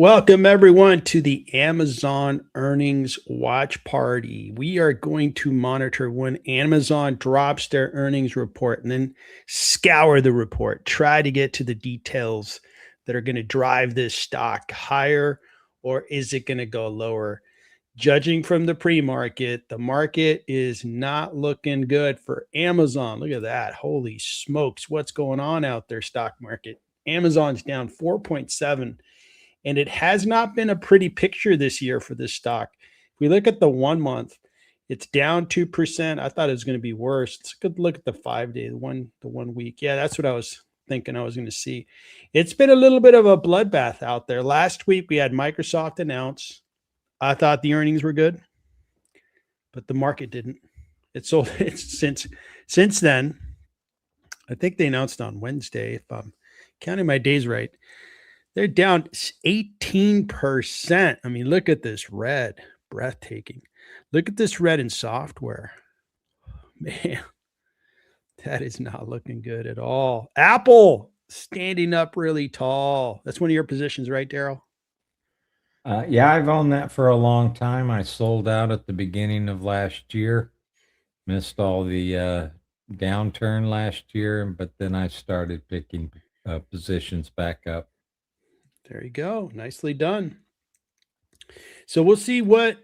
Welcome, everyone, to the Amazon earnings watch party. We are going to monitor when Amazon drops their earnings report and then scour the report, try to get to the details that are going to drive this stock higher, or is it going to go lower? Judging from the pre-market, the market is not looking good for Amazon. Look at that. Holy smokes. What's going on out there, stock market? Amazon's down 4.7, and it has not been a pretty picture this year for this stock. If we look at the 1 month, it's down 2%. I thought it was going to be worse. Let's look at the 5 day, the one week. Yeah, that's what I was thinking I was going to see. It's been a little bit of a bloodbath out there. Last week we had Microsoft announce. I thought the earnings were good, but the market didn't. It sold it's since then. I think they announced on Wednesday, if I'm counting my days right. They're down 18%. I mean, look at this red, breathtaking. Look at this red in software. Man, that is not looking good at all. Apple standing up really tall. That's one of your positions, right, Daryl? Yeah, I've owned that for a long time. I sold out at the beginning of last year, missed all the downturn last year, but then I started picking positions back up. There you go. Nicely done. So we'll see what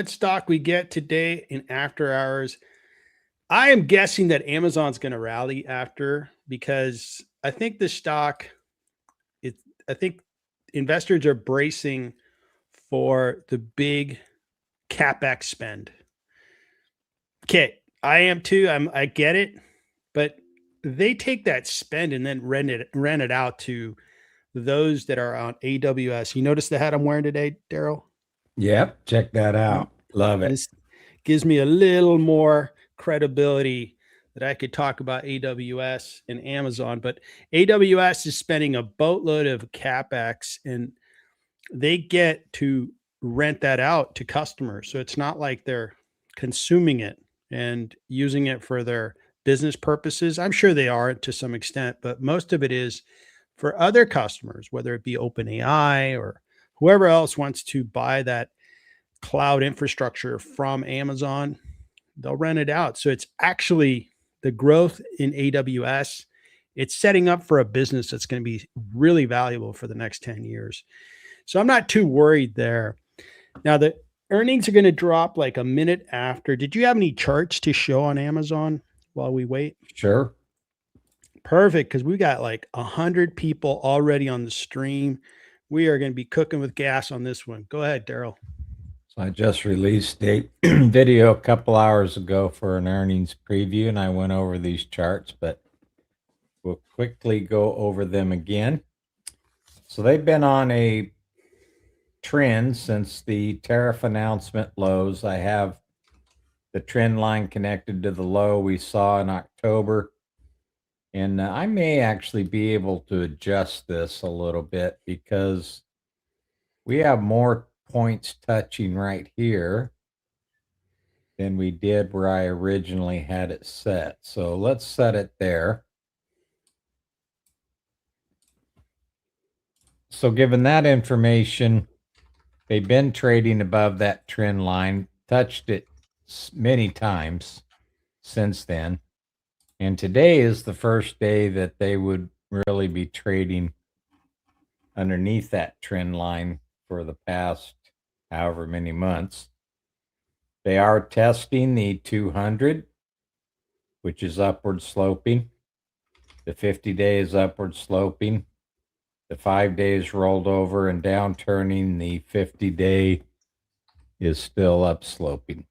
stock we get today in after hours. I am guessing that Amazon's going to rally after, because I think the stock it I think investors are bracing for the big capex spend. Okay, I am too. I get it, but they take that spend and then rent it out to those that are on AWS. You notice the hat I'm wearing today, Daryl? Yep, check that out. Love it. This gives me a little more credibility that I could talk about AWS and Amazon. But AWS is spending a boatload of capex, and they get to rent that out to customers. So it's not like they're consuming it and using it for their business purposes. I'm sure they are to some extent, but most of it is for other customers, whether it be OpenAI or whoever else wants to buy that cloud infrastructure from Amazon, they'll rent it out. So it's actually the growth in AWS. It's setting up for a business that's going to be really valuable for the next 10 years. So I'm not too worried there. Now, the earnings are going to drop like a minute after. Did you have any charts to show on Amazon while we wait? Sure. Perfect, because we got like 100 people already on the stream. We are going to be cooking with gas on this one. Go ahead, Daryl. So I just released a video a couple hours ago for an earnings preview, and I went over these charts, but we'll quickly go over them again. So they've been on a trend since the tariff announcement lows. I have the trend line connected to the low we saw in October. And I may actually be able to adjust this a little bit because we have more points touching right here than we did where I originally had it set. So let's set it there. So given that information, they've been trading above that trend line, touched it many times since then. And today is the first day that they would really be trading underneath that trend line for the past however many months. They are testing the 200, which is upward sloping. The 50-day is upward sloping. The 5 days rolled over and down turning. The 50-day is still up sloping.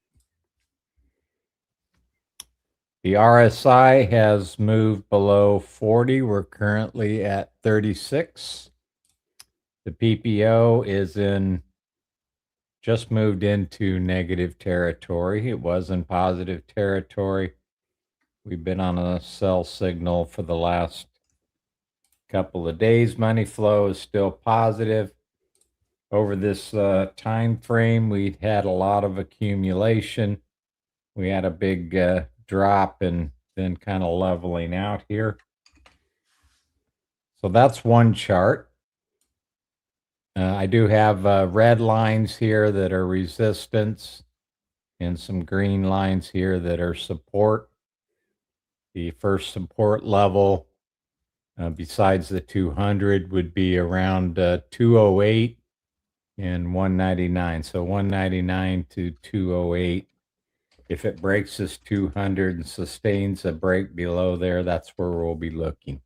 The RSI has moved below 40. We're currently at 36. The PPO is just moved into negative territory. It was in positive territory. We've been on a sell signal for the last couple of days. Money flow is still positive. Over this time frame, we've had a lot of accumulation. We had a big drop and then kind of leveling out here. So that's one chart. I do have red lines here that are resistance and some green lines here that are support. The first support level, besides the 200, would be around 208 and 199. So 199 to 208. If it breaks this 200 and sustains a break below there, that's where we'll be looking.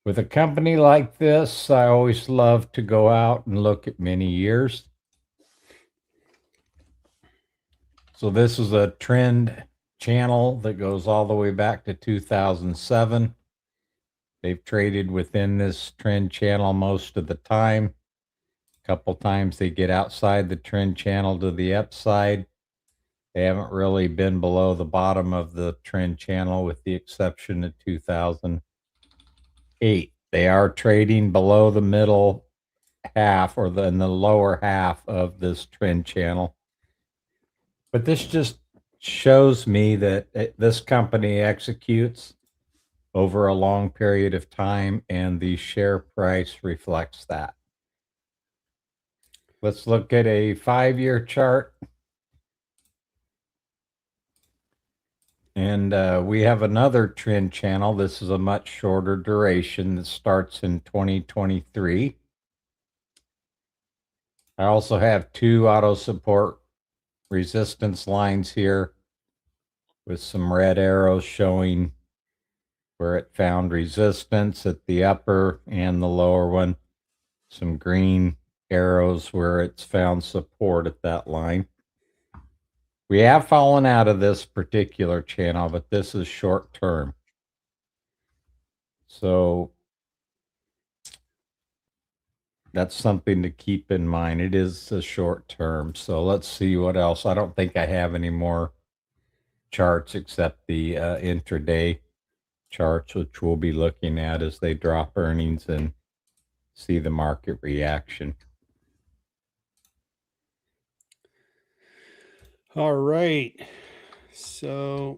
With a company like this, I always love to go out and look at many years. So this is a trend channel that goes all the way back to 2007. They've traded within this trend channel most of the time. A couple times they get outside the trend channel to the upside. They haven't really been below the bottom of the trend channel with the exception of 2008. They are trading below the middle half or in the lower half of this trend channel. But this just shows me that this company executes over a long period of time and the share price reflects that. Let's look at a 5-year chart. And we have another trend channel. This is a much shorter duration that starts in 2023. I also have 2 auto support resistance lines here with some red arrows showing where it found resistance at the upper and the lower one. Some green arrows where it's found support at that line. We have fallen out of this particular channel, but this is short term. So that's something to keep in mind. It is a short term. So let's see what else. I don't think I have any more charts except the intraday charts, which we'll be looking at as they drop earnings and see the market reaction. All right. So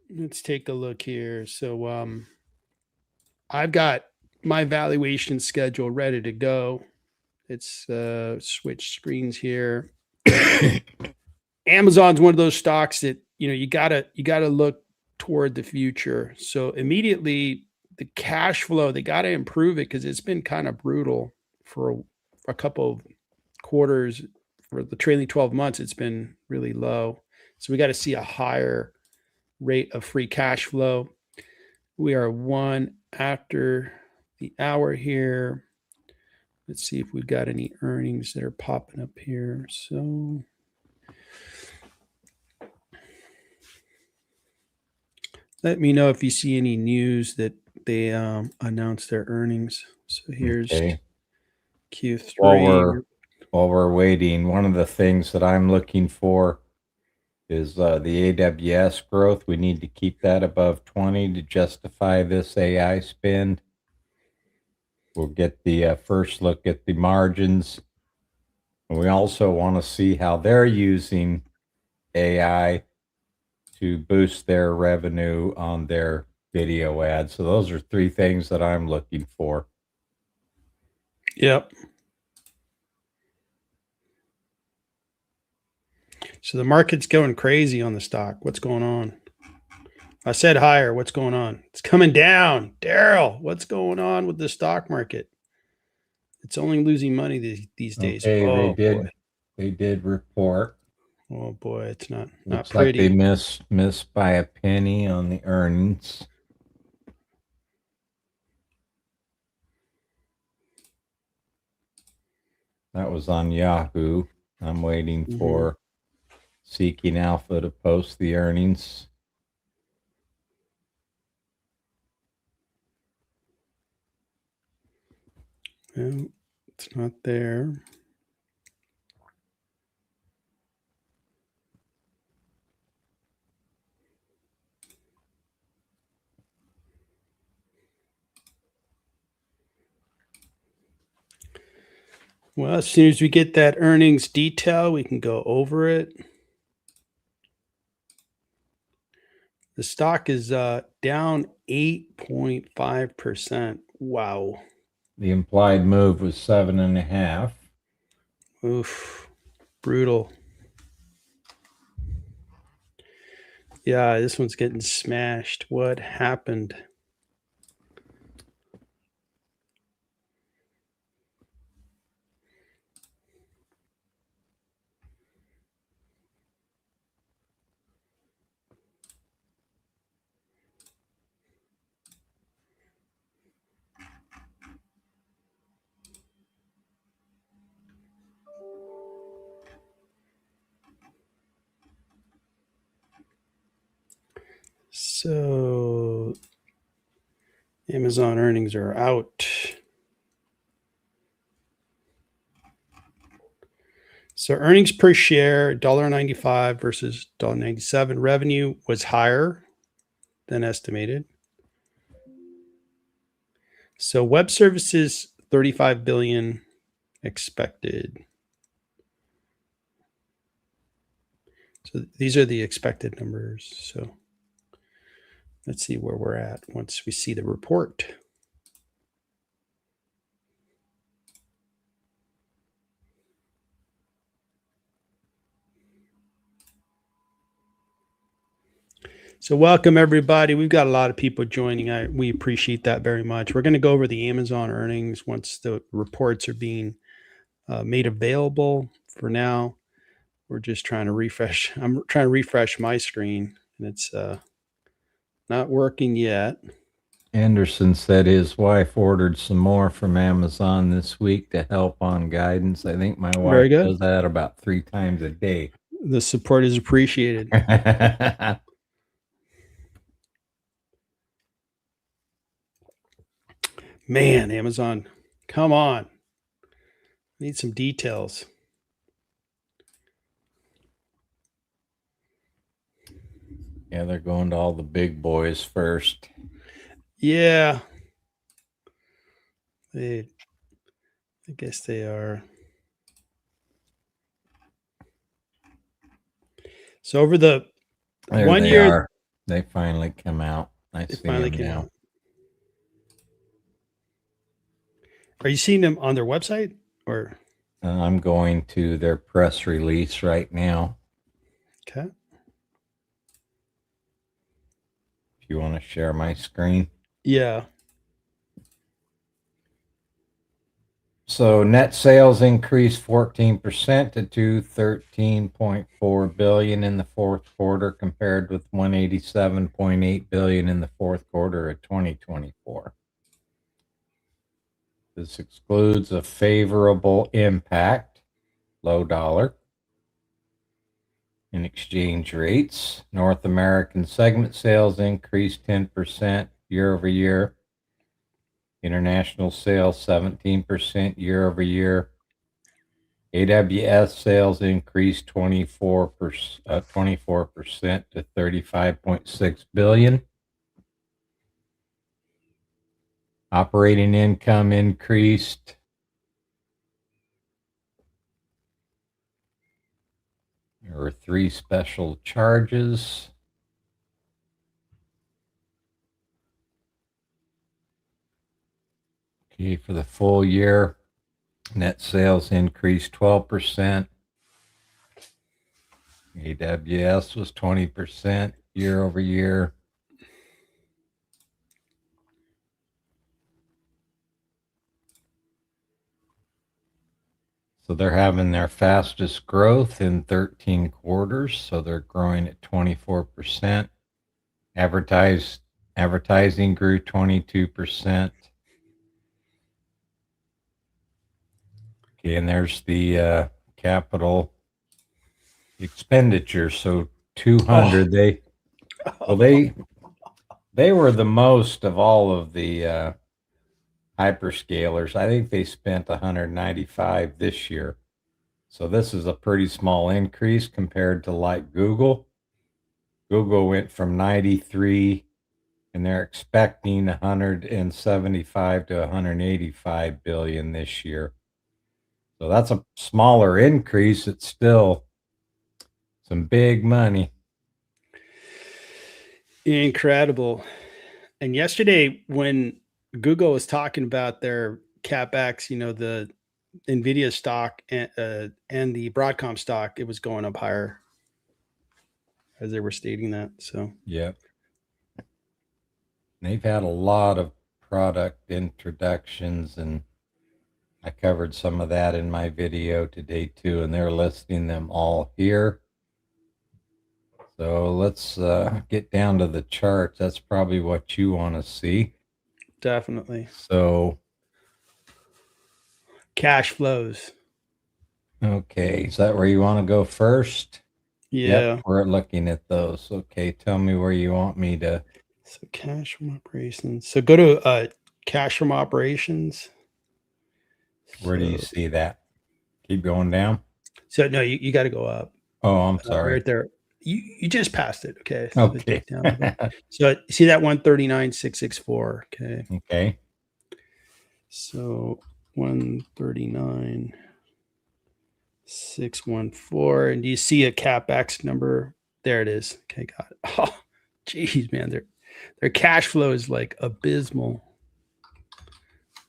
let's take a look here. So I've got my valuation schedule ready to go. It's switch screens here. Amazon's one of those stocks that you gotta look toward the future. So immediately the cash flow, they got to improve it because it's been kind of brutal for a couple of quarters. For the trailing 12 months, it's been really low. So we got to see a higher rate of free cash flow. We are one after the hour here. Let's see if we've got any earnings that are popping up here. So let me know if you see any news that they announced their earnings. So here's Okay. Q3. While we're waiting, one of the things that I'm looking for is the AWS growth. We need to keep that above 20 to justify this AI spend. We'll get the first look at the margins. And we also want to see how they're using AI to boost their revenue on their video ads. So those are 3 things that I'm looking for. Yep. So the market's going crazy on the stock. What's going on? I said higher. What's going on? It's coming down. Daryl, what's going on with the stock market? It's only losing money these days. Okay, Oh boy. they did report. Oh boy, it's not Looks like pretty. they missed by a penny on the earnings. That was on Yahoo. I'm waiting for Seeking Alpha to post the earnings. No, it's not there. Well, as soon as we get that earnings detail, we can go over it. The stock is down 8.5%. Wow. The implied move was 7.5. Oof, brutal. Yeah, this one's getting smashed. What happened? So Amazon earnings are out. So earnings per share, $1.95 versus $1.97. Revenue was higher than estimated. So web services, 35 billion expected. So these are the expected numbers. So let's see where we're at once we see the report. So welcome everybody. We've got a lot of people joining. We appreciate that very much. We're going to go over the Amazon earnings once the reports are being made available. For now, we're just trying to refresh. I'm trying to refresh my screen, and it's not working yet. Anderson said his wife ordered some more from Amazon this week to help on guidance. I think my wife Very good. does that about 3 times a day. The support is appreciated. Man, Amazon, come on. Need some details. Yeah, they're going to all the big boys first. Yeah. I guess they are. So over the There 1 they year, are. They finally come out. I it see finally them came now. out. Are you seeing them on their website or? I'm going to their press release right now. Okay. If you want to share my screen. Yeah. So net sales increased 14% to 213.4 billion in the fourth quarter compared with 187.8 billion in the fourth quarter of 2024. This excludes a favorable impact, low dollar, in exchange rates. North American segment sales increased 10% year over year. International sales 17% year over year. AWS sales increased 24% to 35.6 billion. Operating income increased. There were 3 special charges. Okay, for the full year, net sales increased 12%. AWS was 20% year over year. So they're having their fastest growth in 13 quarters. So they're growing at 24%. Advertising grew 22%. Okay, and there's the capital expenditure. So 200. They were the most of all of the hyperscalers. I think they spent 195 this year. So this is a pretty small increase compared to like Google. Google went from 93 and they're expecting 175 to 185 billion this year. So that's a smaller increase. It's still some big money. Incredible. And yesterday, when Google was talking about their CapEx, the Nvidia stock and the Broadcom stock, it was going up higher as they were stating that. So Yep. They've had a lot of product introductions, and I covered some of that in my video today too, and they're listing them all here. So let's get down to the charts. That's probably what you want to see. definitely So, cash flows. okay, is that where you want to go first? Yep, Yeah. we're looking at those. Okay, tell me where you want me to. So cash from operations. So go to cash from operations. Where do you So see that? Keep going down. so no, you got to go up. Oh, I'm sorry. Right there. You just passed it. Okay. So Okay. just down a bit. So see that 139,664. Okay. Okay. So 139,614. And do you see a CapEx number? There it is. Okay, got it. Oh, geez, man. Their cash flow is like abysmal.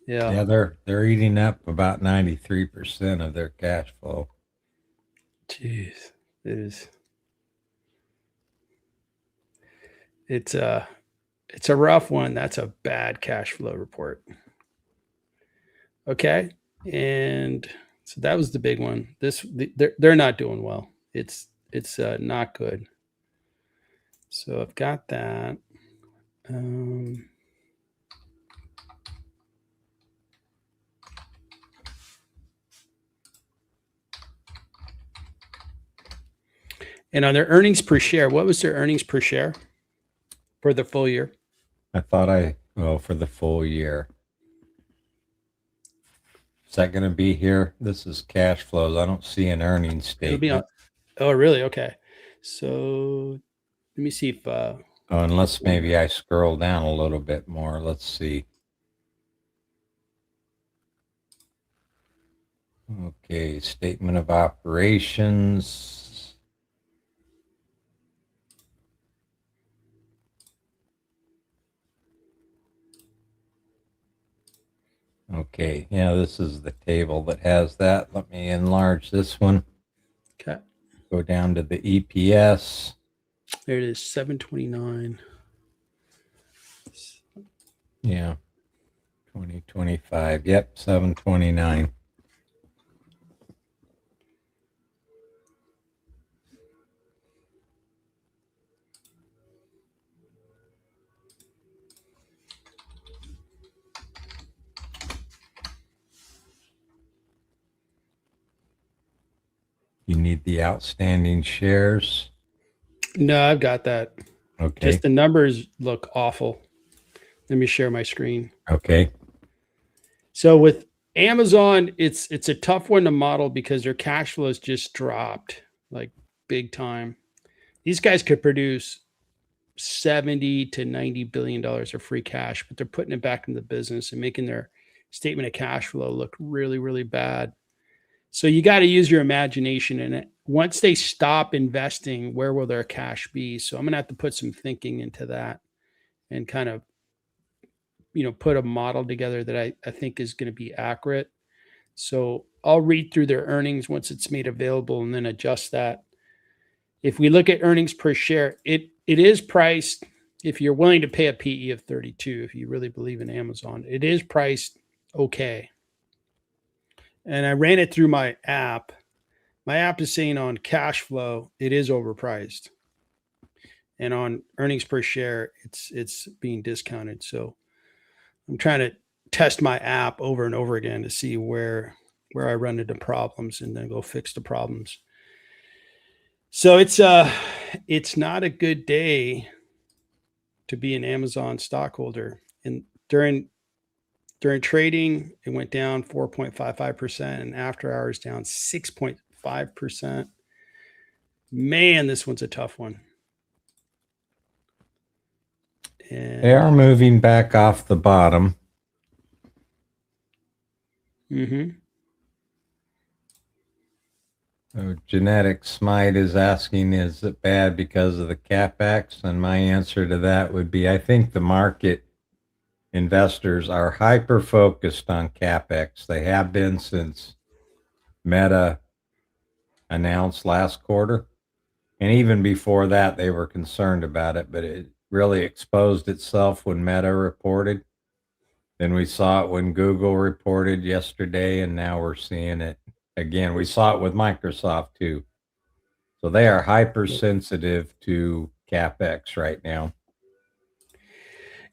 Yeah, they're eating up about 93% of their cash flow. Jeez. It is. It's a rough one. That's a bad cash flow report. Okay. And so that was the big one. They're not doing well. It's not good. So I've got that. And on their earnings per share, what was their earnings per share for the full year? I thought for the full year. Is that going to be here? This is cash flows. I don't see an earnings statement. It'll be on. Oh, really? Okay. So let me see if. Unless maybe I scroll down a little bit more. Let's see. Okay, statement of operations. Okay, yeah, this is the table that has that. Let me enlarge this one. Okay. Go down to the EPS. There it is, 729. Yeah, 2025. Yep, 729. You need the outstanding shares. No, I've got that. Okay. Just the numbers look awful. Let me share my screen. Okay. So with Amazon, it's a tough one to model because their cash flows just dropped like big time. These guys could produce 70 to 90 billion dollars of free cash, but they're putting it back in the business and making their statement of cash flow look really, really bad. So you got to use your imagination in it. Once they stop investing, where will their cash be? So I'm going to have to put some thinking into that and kind of, put a model together that I think is going to be accurate. So I'll read through their earnings once it's made available and then adjust that. If we look at earnings per share, it is priced, if you're willing to pay a PE of 32, if you really believe in Amazon, it is priced okay. And I ran it through my app. My app is saying on cash flow, it is overpriced. And on earnings per share, it's being discounted. So I'm trying to test my app over and over again to see where I run into problems and then go fix the problems. So it's not a good day to be an Amazon stockholder. And during trading, it went down 4.55%, and after hours down 6.5%. Man, this one's a tough one. And they are moving back off the bottom. So Genetic Smite is asking, is it bad because of the CapEx? And my answer to that would be, I think the market investors are hyper focused on CapEx. They have been since Meta announced last quarter. And even before that, they were concerned about it, but it really exposed itself when Meta reported. Then we saw it when Google reported yesterday, and now we're seeing it again. We saw it with Microsoft too. So they are hypersensitive to CapEx right now.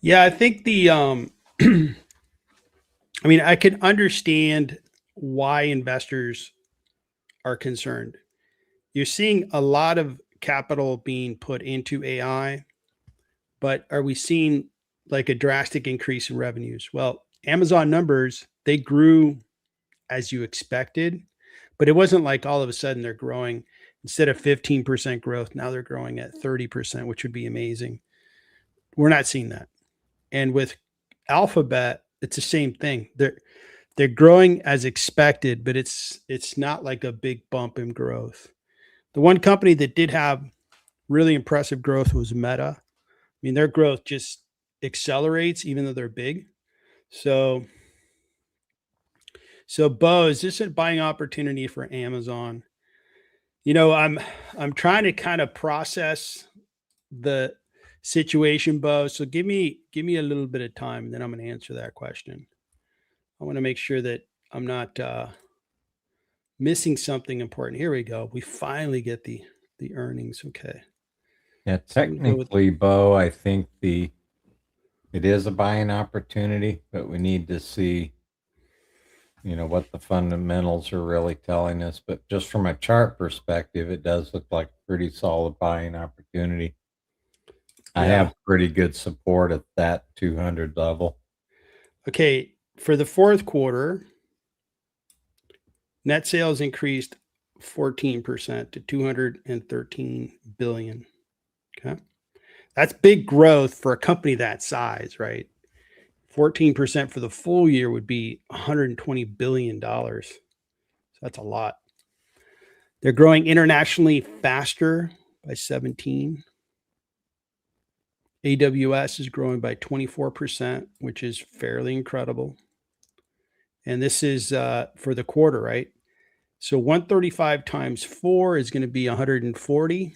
Yeah, I think the I mean, I can understand why investors are concerned. You're seeing a lot of capital being put into AI, but are we seeing like a drastic increase in revenues? Well, Amazon numbers, they grew as you expected, but it wasn't like all of a sudden they're growing instead of 15% growth, now they're growing at 30%, which would be amazing. We're not seeing that. And with Alphabet, it's the same thing. They're growing as expected, but it's not like a big bump in growth. The one company that did have really impressive growth was Meta. I mean, their growth just accelerates even though they're big. So Bo, is this a buying opportunity for Amazon? You know, I'm trying to kind of process the situation, Bo. So give me a little bit of time, and then I'm going to answer that question. I want to make sure that I'm not missing something important. Here we go. We finally get the earnings. Okay, Yeah, so I'm going to go with technically, Bo, I think it is a buying opportunity, but we need to see, what the fundamentals are really telling us. But just from a chart perspective, it does look like a pretty solid buying opportunity. I yeah. have pretty good support at that 200 level. Okay, for the fourth quarter, net sales increased 14% to 213 billion. Okay. That's big growth for a company that size, right? 14% for the full year would be $120 billion. So that's a lot. They're growing internationally faster by 17. AWS is growing by 24%, which is fairly incredible. And this is for the quarter, right? So 135 times 4 is going to be 140.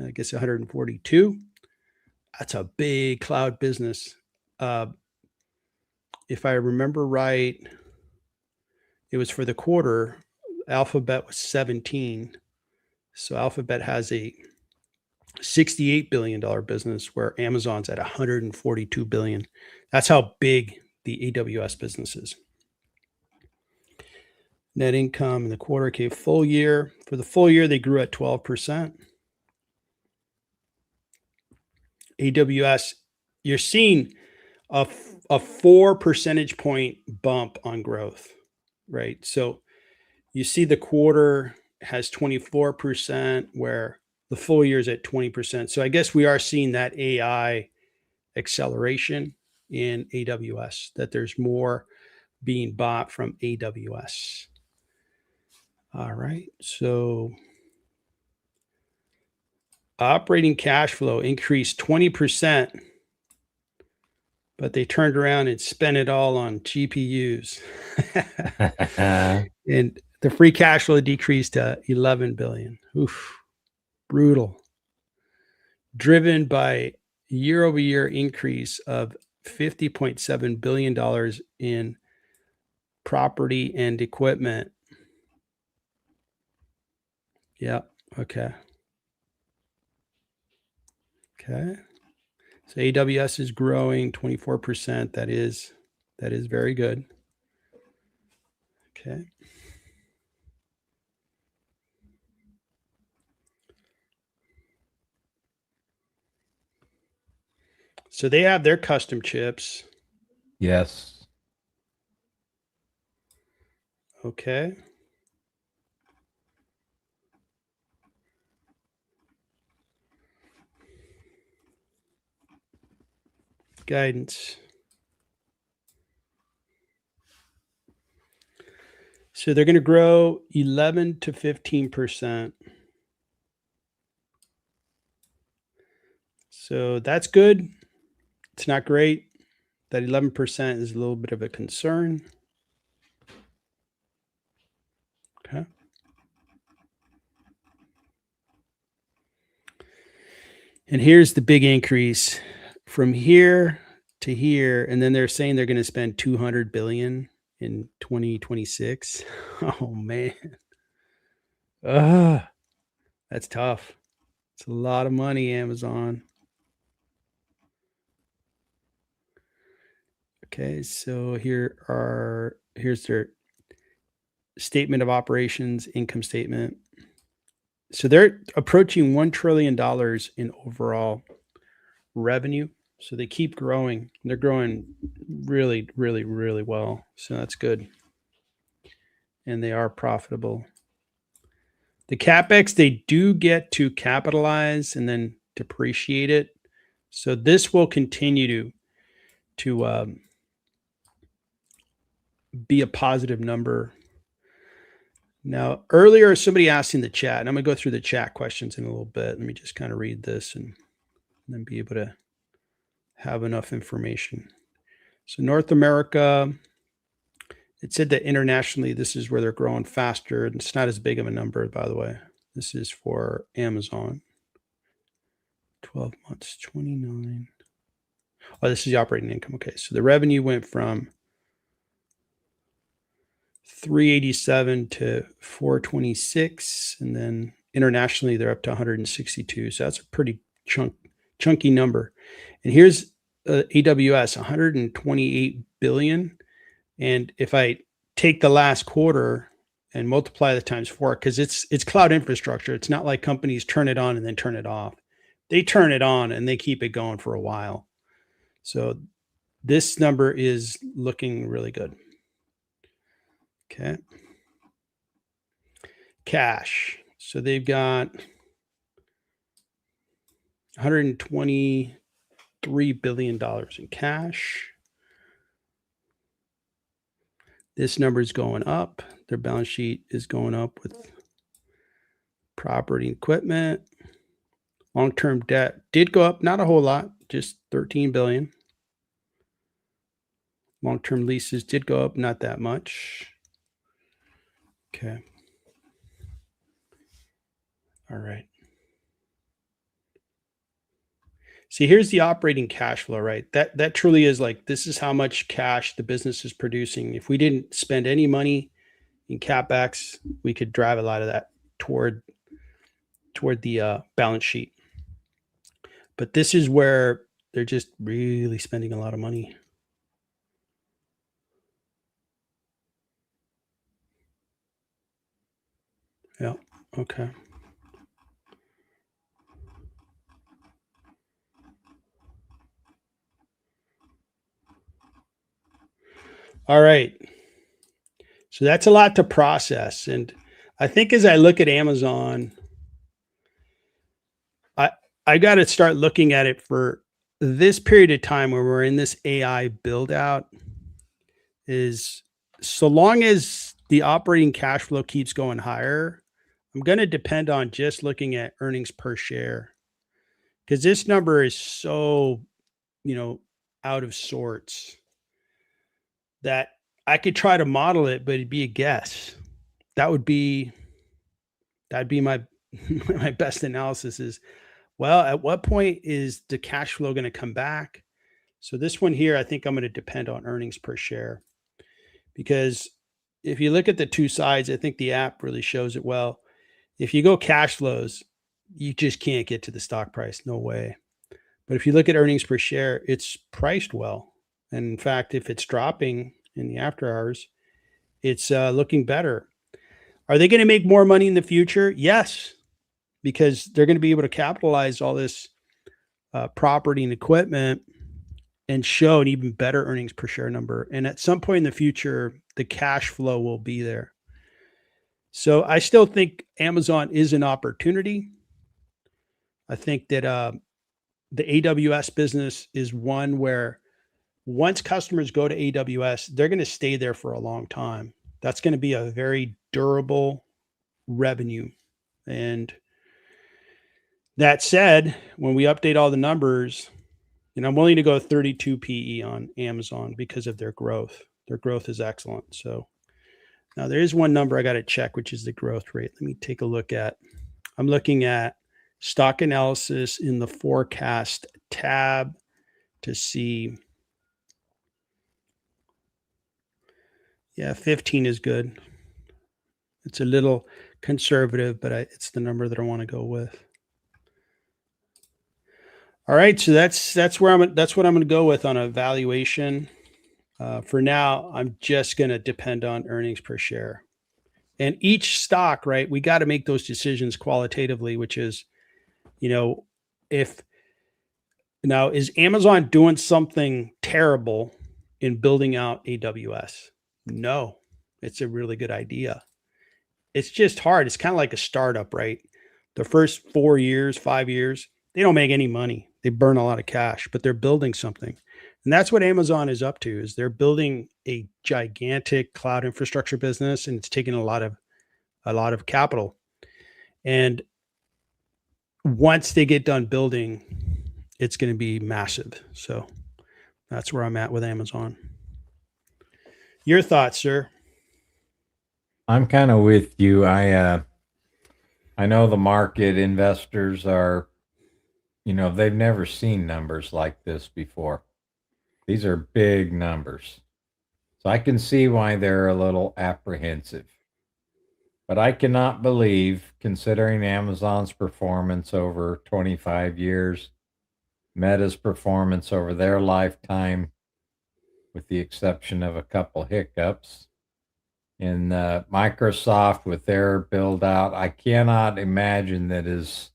I guess 142. That's a big cloud business. Uh, if I remember right, it was for the quarter. Alphabet was 17. So Alphabet has a $68 billion business where Amazon's at 142 billion. That's how big the AWS business is. Net income in the quarter came full year. For the full year, they grew at 12%. AWS, you're seeing a 4 percentage point bump on growth, right? So you see the quarter has 24%, where the full year is at 20%. So I guess we are seeing that AI acceleration in AWS, that there's more being bought from AWS. All right. So operating cash flow increased 20%, but they turned around and spent it all on GPUs. And the free cash flow decreased to 11 billion. Oof, brutal. Driven by year-over-year increase of $50.7 billion in property and equipment. Yeah. Okay. Okay. So AWS is growing 24%. That is very good. Okay. So they have their custom chips. Yes. Okay. Guidance. So they're going to grow 11 to 15%. So that's good. It's not great. That 11% is a little bit of a concern. Okay. And here's the big increase from here to here. And then they're saying they're going to spend 200 billion in 2026. Oh man. Ugh, that's tough. It's a lot of money, Amazon. Okay, so here's their statement of operations, income statement. So they're approaching $1 trillion in overall revenue. So they keep growing. They're growing really, really, really well. So that's good. And they are profitable. The CapEx, they do get to capitalize and then depreciate it. So this will continue to be a positive number. Now, earlier, somebody asked in the chat, and I'm going to go through the chat questions in a little bit. Let me just kind of read this and then be able to have enough information. So North America, it said that internationally, this is where they're growing faster. And it's not as big of a number, by the way. This is for Amazon. 12 months, 29. Oh, this is the operating income. Okay, so the revenue went from 387 to 426, and then internationally they're up to 162. So that's a pretty chunky number. And here's AWS, 128 billion. And if I take the last quarter and multiply the times 4, because it's cloud infrastructure, it's not like companies turn it on and then turn it off. They turn it on and they keep it going for a while. So this number is looking really good. Okay. Cash. So they've got $123 billion in cash. This number is going up. Their balance sheet is going up with property and equipment. Long-term debt did go up, not a whole lot, just 13 billion. Long-term leases did go up, not that much. Okay. All right. See, here's the operating cash flow, right? That truly is like, this is how much cash the business is producing. If we didn't spend any money in CapEx, we could drive a lot of that toward the balance sheet. But this is where they're just really spending a lot of money. Yeah. Okay. All right. So that's a lot to process. And I think as I look at Amazon, I got to start looking at it for this period of time where we're in this AI build out, is so long as the operating cash flow keeps going higher, I'm going to depend on just looking at earnings per share, because this number is so, out of sorts that I could try to model it, but it'd be a guess. That'd be my my best analysis is, well, at what point is the cash flow going to come back? So this one here, I think I'm going to depend on earnings per share, because if you look at the two sides, I think the app really shows it well. If you go cash flows, you just can't get to the stock price. No way. But if you look at earnings per share, it's priced well. And in fact, if it's dropping in the after hours, it's looking better. Are they going to make more money in the future? Yes, because they're going to be able to capitalize all this property and equipment and show an even better earnings per share number. And at some point in the future, the cash flow will be there. So I still think Amazon is an opportunity. I think that the AWS business is one where once customers go to AWS, they're going to stay there for a long time. That's going to be a very durable revenue. And that said, when we update all the numbers, And I'm willing to go 32 PE on Amazon because of their growth. Their growth is excellent. So now there is one number I got to check, which is the growth rate. Let me take a look at. I'm looking at stock analysis in the forecast tab to see. Yeah, 15 is good. It's a little conservative, but it's the number that I want to go with. All right, so that's what I'm going to go with on a valuation. For now, I'm just going to depend on earnings per share. And each stock, right? We got to make those decisions qualitatively, which is, if now is Amazon doing something terrible in building out AWS? No, it's a really good idea. It's just hard. It's kind of like a startup, right? The first 4 years, 5 years, they don't make any money. They burn a lot of cash, but they're building something. And that's what Amazon is up to, is they're building a gigantic cloud infrastructure business, and it's taking a lot of capital. And once they get done building, it's going to be massive. So that's where I'm at with Amazon. Your thoughts, sir? I'm kind of with you. I know the market investors are, they've never seen numbers like this before. These are big numbers. So I can see why they're a little apprehensive. But I cannot believe, considering Amazon's performance over 25 years, Meta's performance over their lifetime, with the exception of a couple hiccups, in Microsoft with their build out, I cannot imagine that as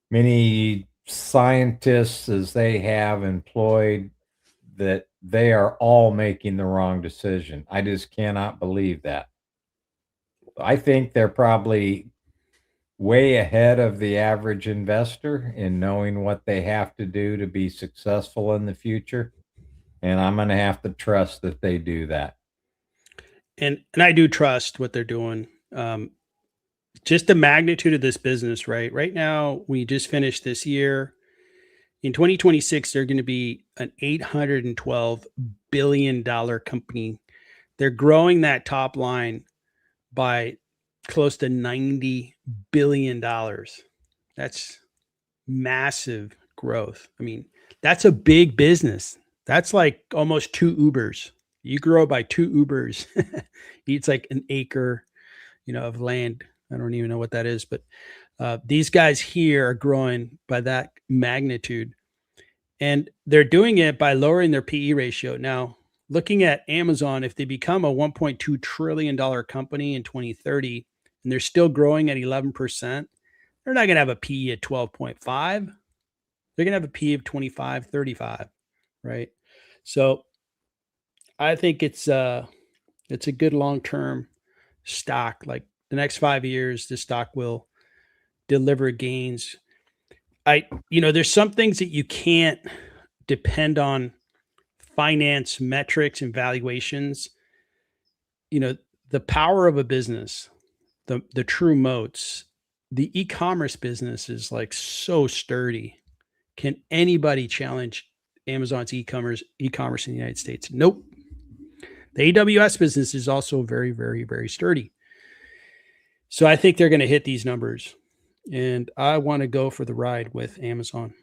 many scientists as they have employed, that they are all making the wrong decision. I just cannot believe that. I think they're probably way ahead of the average investor in knowing what they have to do to be successful in the future. And I'm going to have to trust that they do that. And I do trust what they're doing. Just the magnitude of this business, right? Right now, we just finished this year. In 2026, they're going to be an $812 billion company. They're growing that top line by close to $90 billion. That's massive growth. I mean, that's a big business. That's like almost two Ubers. You grow by two Ubers. It's like an acre, of land. I don't even know what that is, but these guys here are growing by that magnitude. And they're doing it by lowering their PE ratio. Now, looking at Amazon, if they become a $1.2 trillion company in 2030 and they're still growing at 11%, they're not going to have a PE at 12.5. They're going to have a PE of 25, 35, right? So I think it's a good long-term stock. Like the next 5 years, the stock will deliver gains. There's some things that you can't depend on finance metrics and valuations. The power of a business, the true moats, the e-commerce business is like so sturdy. Can anybody challenge Amazon's e-commerce in the United States? Nope. The AWS business is also very, very, very sturdy. So I think they're going to hit these numbers. And I want to go for the ride with Amazon.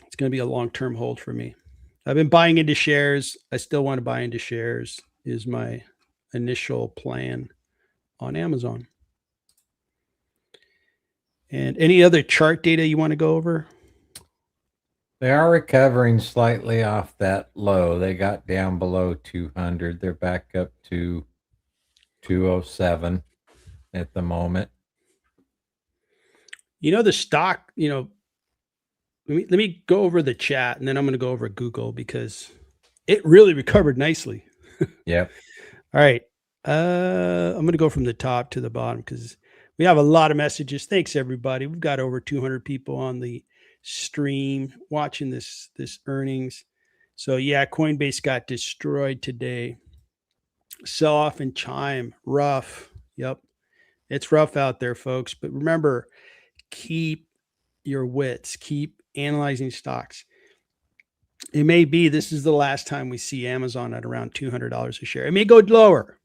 It's going to be a long-term hold for me. I've been buying into shares. I still want to buy into shares, is my initial plan on Amazon. And any other chart data you want to go over? They are recovering slightly off that low. They got down below 200. They're back up to 207 at the moment. The stock, let me go over the chat, and then I'm going to go over Google because it really recovered nicely. Yep. All right. I'm going to go from the top to the bottom because we have a lot of messages. Thanks, everybody. We've got over 200 people on the stream watching this earnings. So yeah, Coinbase got destroyed today. Sell off and Chime, rough. Yep. It's rough out there, folks. But remember, keep your wits, keep analyzing stocks. It may be this is the last time we see Amazon at around $200 a share. It may go lower,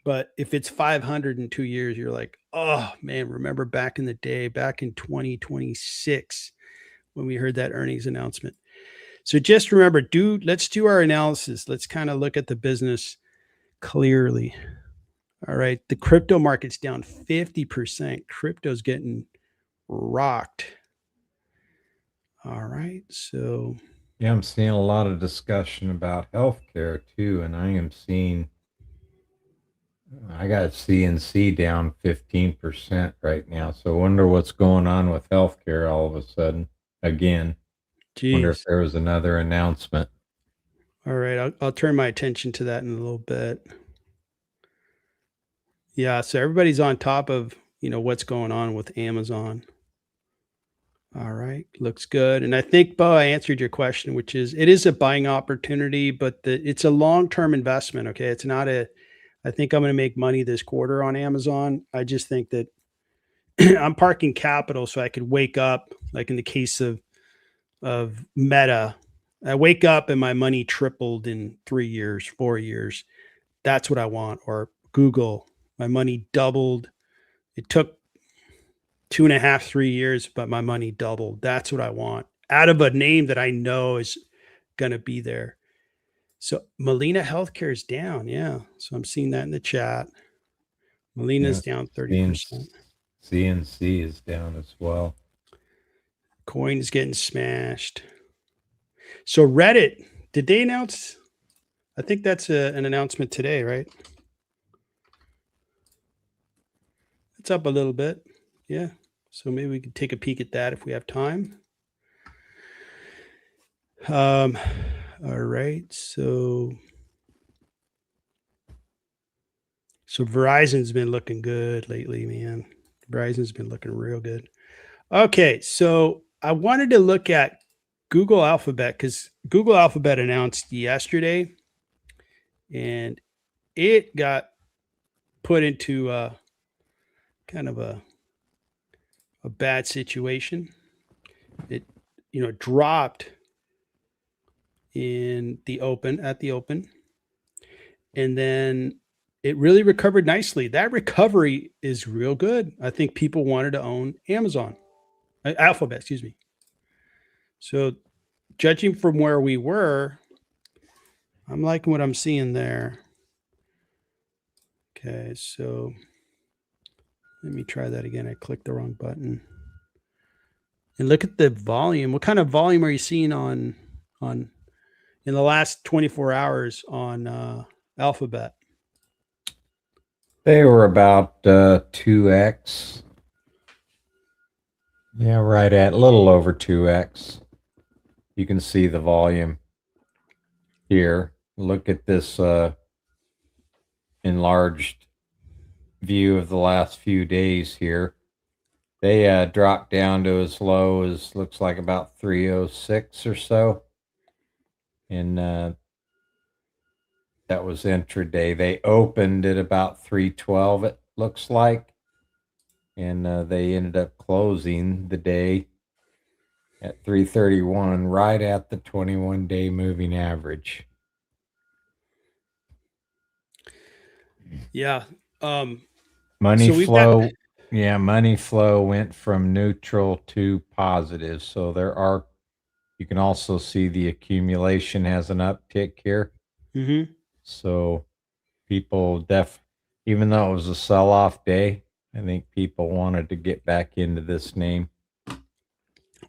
but if it's 500 in 2 years, you're like, oh man, remember back in the day, back in 2026, when we heard that earnings announcement. So just remember, let's do our analysis. Let's kind of look at the business clearly. All right. The crypto market's down 50%. Crypto's getting rocked. All right. So Yeah, I'm seeing a lot of discussion about healthcare too, and I got CNC down 15% right now. So I wonder what's going on with healthcare all of a sudden again. Wonder if geez. there was another announcement. All right. I'll turn my attention to that in a little bit. Yeah. So everybody's on top of, what's going on with Amazon. All right. Looks good. And I think, Bo, I answered your question, which is it is a buying opportunity, but it's a long-term investment. Okay. It's not I think I'm going to make money this quarter on Amazon. I just think that I'm parking capital so I could wake up, like in the case of Meta. I wake up and my money tripled in 3 years, 4 years. That's what I want. Or Google, my money doubled. It took 2.5, 3 years, but my money doubled. That's what I want out of a name that I know is going to be there. So Molina Healthcare is down. Yeah. So I'm seeing that in the chat. Molina's Yes, down 30%. CNC is down as well. Coin is getting smashed. So Reddit, did they announce? I think that's an announcement today, right? It's up a little bit. Yeah. So maybe we could take a peek at that if we have time. All right. So Verizon's been looking good lately, man. Verizon's been looking real good. Okay. So I wanted to look at Google Alphabet because Google Alphabet announced yesterday and it got put into kind of a bad situation. It dropped in the open at the open, and then it really recovered nicely. That recovery is real good. I think people wanted to own Amazon, Alphabet, excuse me. So judging from where we were, I'm liking what I'm seeing there. Okay, so let me try that again. I clicked the wrong button. And look at the volume. What kind of volume are you seeing on in the last 24 hours on Alphabet? They were about 2x. Yeah, right at a little over 2x. You can see the volume here. Look at this enlarged view of the last few days here. They dropped down to as low as looks like about 306 or so. And that was intraday. They opened at about 312, it looks like. And they ended up closing the day at 331, right at the 21-day moving average. Yeah. Money So we've got flow, yeah, money flow went from neutral to positive. So you can also see the accumulation has an uptick here. mhm. So people even though it was a sell-off day, I think people wanted to get back into this name.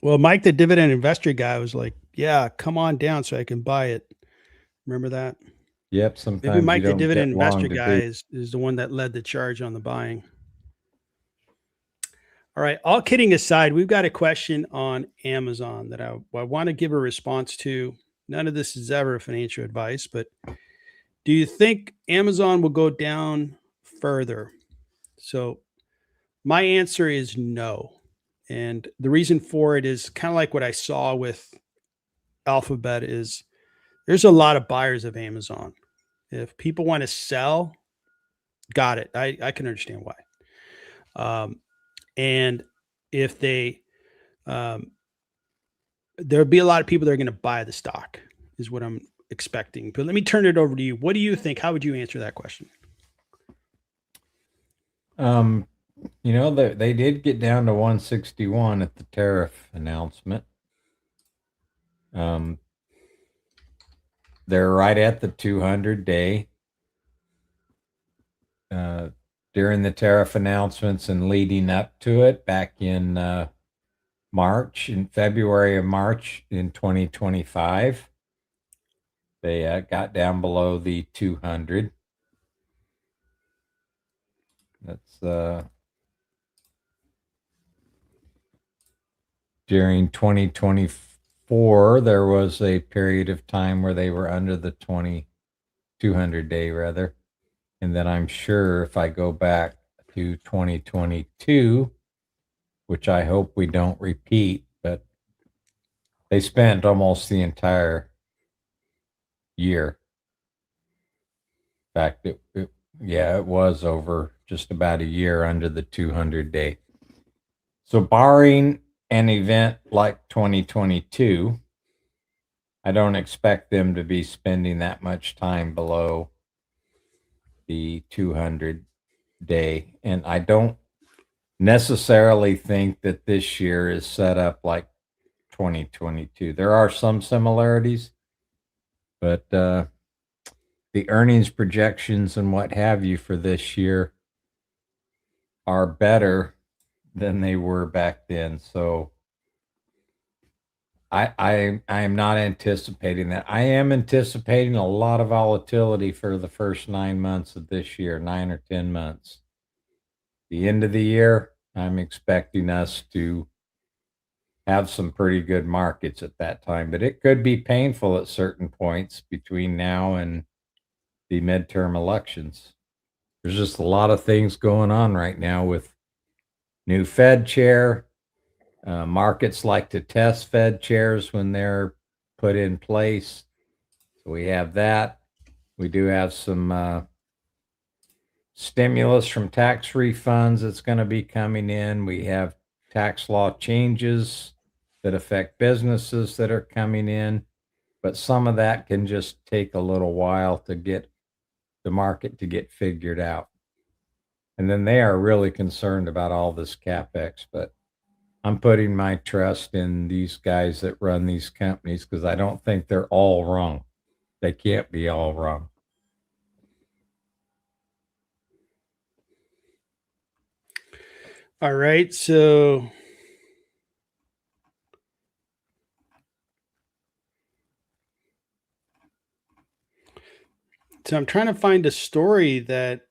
Well, Mike, the dividend investor guy, was like, "Yeah, come on down so I can buy it." Remember that? Yep, Maybe sometimes you Mike, the don't dividend get investor long to guy, do. is the one that led the charge on the buying. All right. All kidding aside, we've got a question on Amazon that I want to give a response to. None of this is ever financial advice, but do you think Amazon will go down further? So my answer is no. And the reason for it is kind of like what I saw with Alphabet is there's a lot of buyers of Amazon. If people want to sell, got it. I can understand why. And if they, um, there'll be a lot of people that are going to buy the stock, is what I'm expecting. But let me turn it over to you. What do you think? How would you answer that question? They did get down to 161 at the tariff announcement. They're right at the 200-day. During the tariff announcements and leading up to it back in February of March in 2025, they got down below the 200. That's during 2024, there was a period of time where they were under the 200-day rather. And then I'm sure if I go back to 2022, which I hope we don't repeat, but they spent almost the entire year. In fact, it was over just about a year under the 200-day. So barring an event like 2022, I don't expect them to be spending that much time below the 200-day. And I don't necessarily think that this year is set up like 2022. There are some similarities, but the earnings projections and what have you for this year are better than they were back then. So I am not anticipating that. I am anticipating a lot of volatility for the first 9 months of this year, 9 or 10 months. The end of the year, I'm expecting us to have some pretty good markets at that time, but it could be painful at certain points between now and the midterm elections. There's just a lot of things going on right now with new Fed chair. Markets like to test Fed chairs when they're put in place. So we have that. We do have some stimulus from tax refunds that's going to be coming in. We have tax law changes that affect businesses that are coming in, but some of that can just take a little while to get the market to get figured out. And then they are really concerned about all this capex, but I'm putting my trust in these guys that run these companies because I don't think they're all wrong. They can't be all wrong. All right. So I'm trying to find a story that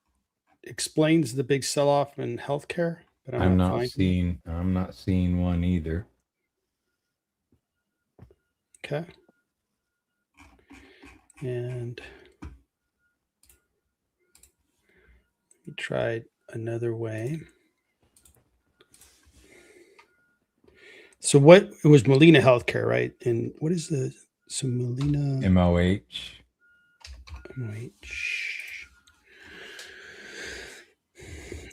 explains the big sell-off in healthcare, but I'm not seeing one either. Okay. And we tried another way. So what it was Molina Healthcare, right? And what is Molina MOH.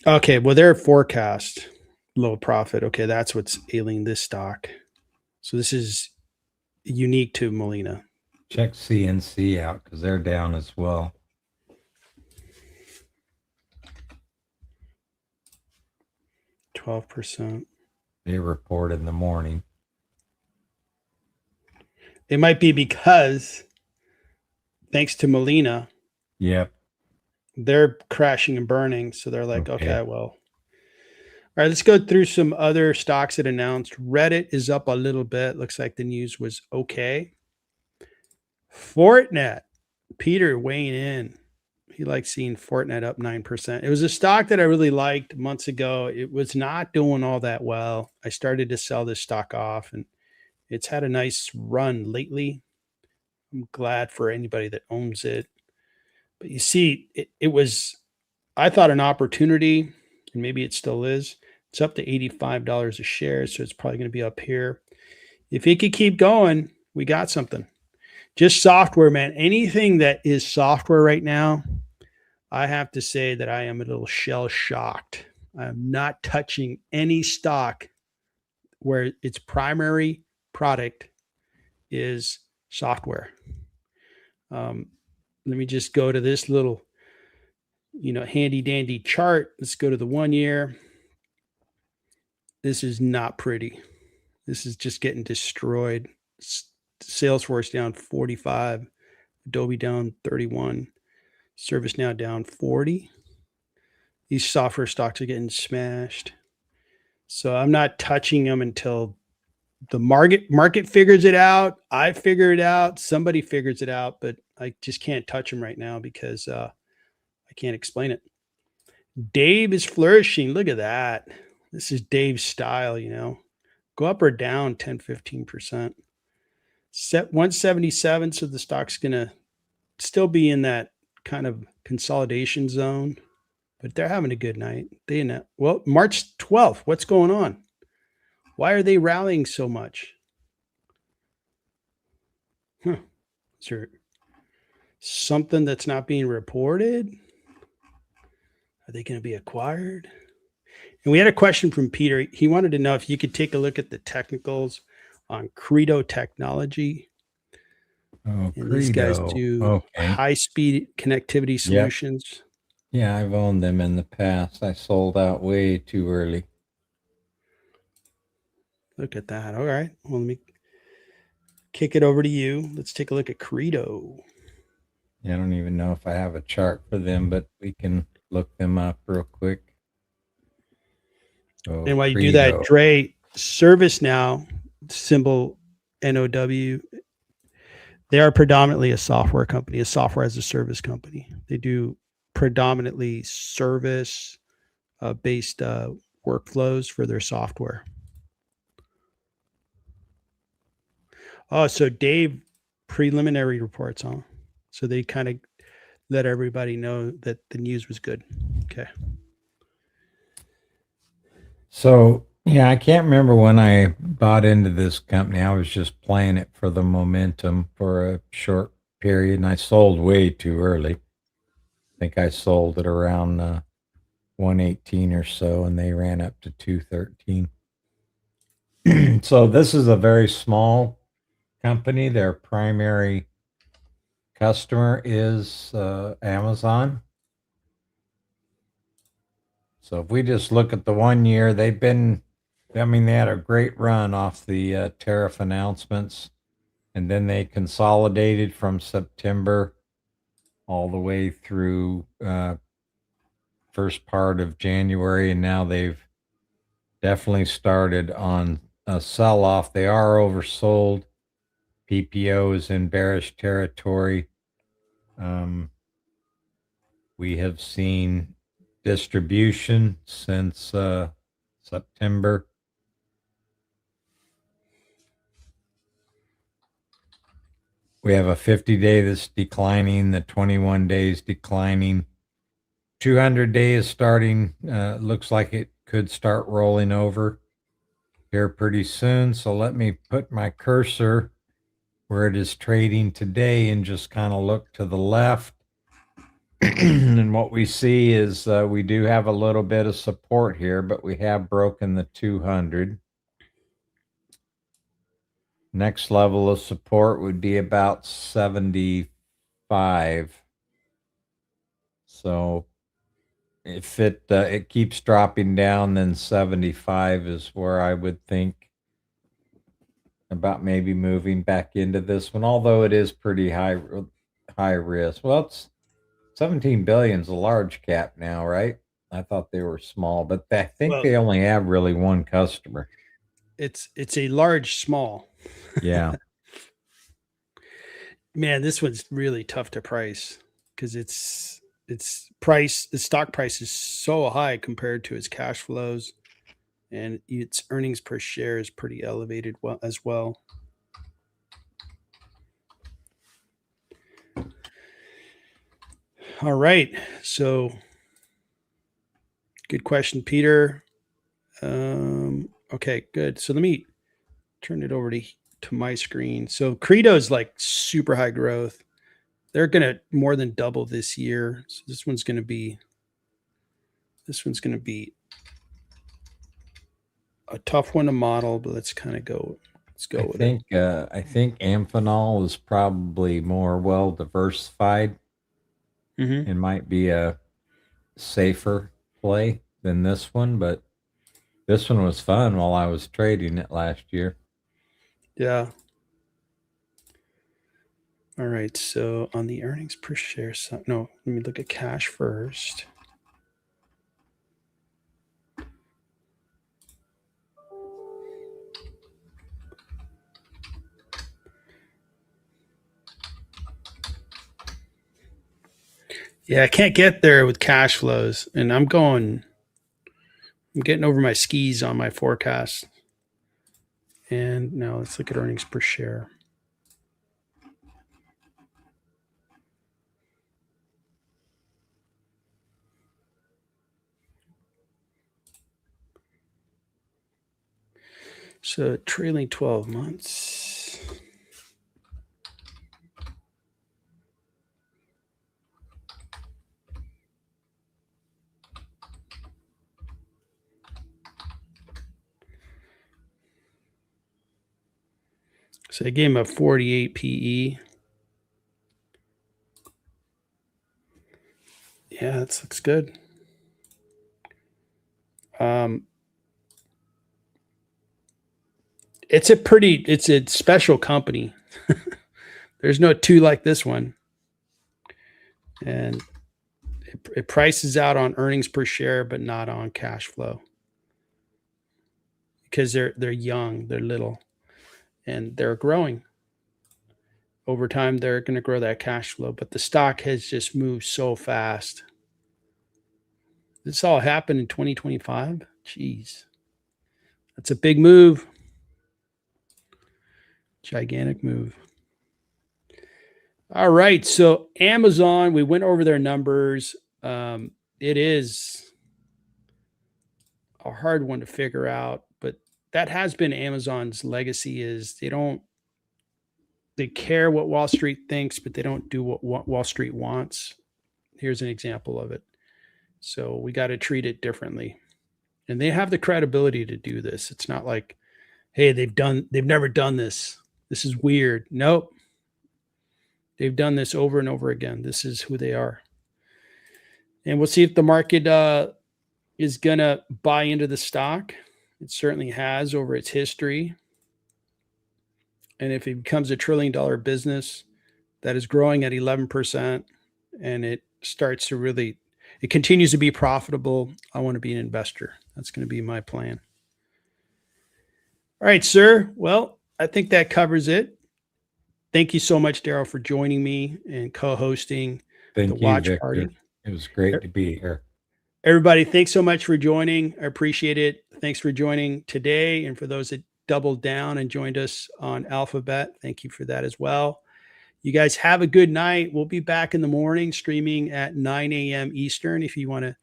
Okay, well, their forecast low profit. Okay, that's what's ailing this stock. So this is unique to Molina. Check CNC out because they're down as well. 12%. They report in the morning. It might be because, thanks to Molina, yep, they're crashing and burning. So they're like, okay, well. All right, let's go through some other stocks that announced. Reddit is up a little bit. Looks like the news was okay. Fortinet, Peter weighing in. He likes seeing Fortinet up 9%. It was a stock that I really liked months ago. It was not doing all that well. I started to sell this stock off, and it's had a nice run lately. I'm glad for anybody that owns it. But you see, it was, I thought, an opportunity, and maybe it still is. It's up to $85 a share, so it's probably going to be up here. If it could keep going, we got something. Just software, man. Anything that is software right now, I have to say that I am a little shell shocked. I'm not touching any stock where its primary product is software. Let me just go to this little, handy dandy chart. Let's go to the 1 year. This is not pretty. This is just getting destroyed. Salesforce down 45, Adobe down 31, ServiceNow down 40. These software stocks are getting smashed. So I'm not touching them until the market figures it out. I figure it out. Somebody figures it out, but I just can't touch them right now because I can't explain it. Dave is flourishing. Look at that. This is Dave's style, Go up or down 10, 15%. Set 177, so the stock's going to still be in that kind of consolidation zone, but they're having a good night. Well, March 12th, what's going on? Why are they rallying so much? Is there something that's not being reported? Are they going to be acquired? And we had a question from Peter. He wanted to know if you could take a look at the technicals on Credo Technology. Oh, And these guys do high-speed connectivity solutions. Yep. Yeah, I've owned them in the past. I sold out way too early. Look at that. All right. Well, let me kick it over to you. Let's take a look at Credo. Yeah, I don't even know if I have a chart for them, but we can look them up real quick. Oh, and while you do that, Dre, ServiceNow, symbol NOW, they are predominantly a software company, a software as a service company. They do predominantly service based workflows for their software. Oh, so Dave preliminary reports, huh? So they kind of let everybody know that the news was good. Okay. So, yeah, I can't remember when I bought into this company. I was just playing it for the momentum for a short period, and I sold way too early. I think I sold it around 118 or so, and they ran up to 213. So this is a very small company. Their primary customer is Amazon. So if we just look at the 1 year, they had a great run off the tariff announcements, and then they consolidated from September all the way through first part of January, and now they've definitely started on a sell-off. They are oversold. PPO is in bearish territory. We have seen distribution since September. We have a 50-day that's declining, the 21 days declining. 200-day is starting, looks like it could start rolling over here pretty soon. So let me put my cursor where it is trading today and just kind of look to the left. And what we see is we do have a little bit of support here, but we have broken the 200. Next level of support would be about 75. So if it keeps dropping down, then 75 is where I would think about maybe moving back into this one, although it is pretty high risk. Well, it's 17 billion is a large cap now, right? I thought they were small, but I think they only have really one customer. It's a large small. Yeah. Man, this one's really tough to price because the stock price is so high compared to its cash flows, and its earnings per share is pretty elevated as well. All right. So good question, Peter. Okay, good. So let me turn it over to my screen. So Credo is like super high growth. They're going to more than double this year. So this one's going to be a tough one to model, but let's kind of go Let's go with it. I think Amphenol is probably more well diversified Mm-hmm. and might be a safer play than this one, but this one was fun while I was trading it last year. Yeah. All right. So on the earnings per share side, no, let me look at cash first. Yeah, I can't get there with cash flows, and I'm getting over my skis on my forecast. And now let's look at earnings per share. So trailing 12 months. So I gave him a 48 PE. Yeah, that looks good. It's a special company. There's no two like this one. And it prices out on earnings per share, but not on cash flow because they're young, they're little, and they're growing. Over time, they're going to grow that cash flow, but the stock has just moved so fast. This all happened in 2025. Jeez, that's a big move. Gigantic move. All right. So Amazon, we went over their numbers. It is a hard one to figure out, but that has been Amazon's legacy is they care what Wall Street thinks, but they don't do what Wall Street wants. Here's an example of it. So we got to treat it differently. And they have the credibility to do this. It's not like, hey, they've never done this. This is weird. Nope. They've done this over and over again. This is who they are. And we'll see if the market is going to buy into the stock. It certainly has over its history. And if it becomes $1 trillion business that is growing at 11% and it starts to really, it continues to be profitable, I want to be an investor. That's going to be my plan. All right, sir. Well, I think that covers it. Thank you so much, Daryl, for joining me and co-hosting the Thank you, watch Victor. party. It was great to be here. Everybody, thanks so much for joining. I appreciate it. Thanks for joining today. And for those that doubled down and joined us on Alphabet, thank you for that as well. You guys have a good night. We'll be back in the morning streaming at 9 a.m. Eastern if you want to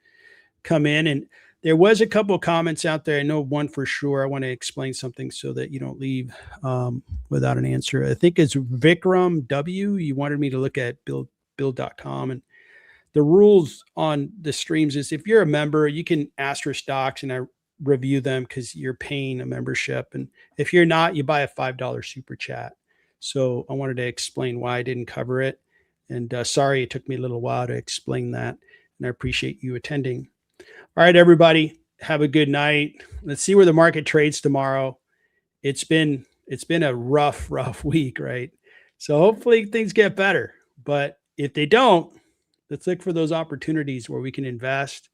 come in. And there was a couple of comments out there. I know one for sure. I want to explain something so that you don't leave without an answer. I think it's Vikram W. You wanted me to look at build.com. And the rules on the streams is if you're a member, you can ask for stocks and I review them because you're paying a membership. And if you're not, you buy a $5 super chat. So I wanted to explain why I didn't cover it. And sorry, it took me a little while to explain that. And I appreciate you attending. All right, everybody, have a good night. Let's see where the market trades tomorrow. It's been a rough week, right? So hopefully things get better. But if they don't, let's look for those opportunities where we can invest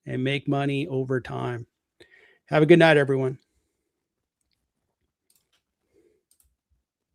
and make money over time. Have a good night, everyone.